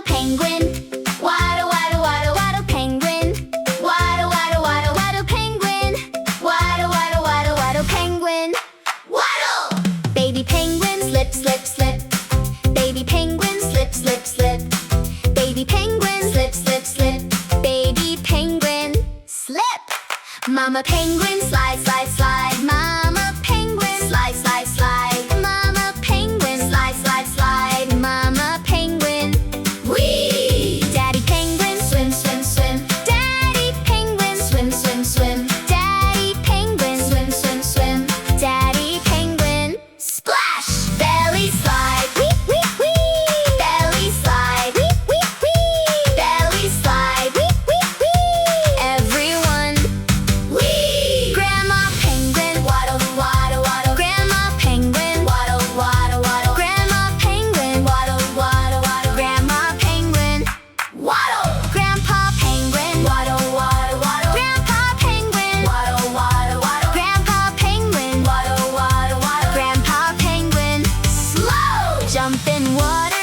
penguin. Waddle, waddle, waddle, waddle penguin. Waddle, waddle, waddle, waddle penguin. Waddle, waddle, waddle, waddle penguin. Waddle! Baby penguin, slip, slip, slip. Baby penguin, slip, slip, slip. Baby penguin, slip, slip, slip. Baby penguin, slip. Mama penguin, slide, slide, slide. Mama penguin, slide, slide, slide. Mama penguin, slide, slide, slide. Mama penguin, whee! Daddy penguin, swim, swim, swim. Daddy penguin, swim, swim, swim. Daddy penguin, swim, swim, swim. Daddy penguin, splash! Belly slide, wee, wee, wee. Belly slide, wee, wee, wee. Belly slide, wee, wee, wee. Everyone, wee! Grandma penguin, waddle, waddle, waddle. Grandma penguin, waddle, waddle, waddle. Grandma penguin, waddle, waddle, waddle. Grandma penguin, waddle. Grandpa penguin, waddle, waddle, waddle. Grandpa penguin, waddle, waddle, waddle. Grandpa penguin, waddle, waddle, waddle. Grandpa penguin, slow! Jump in water.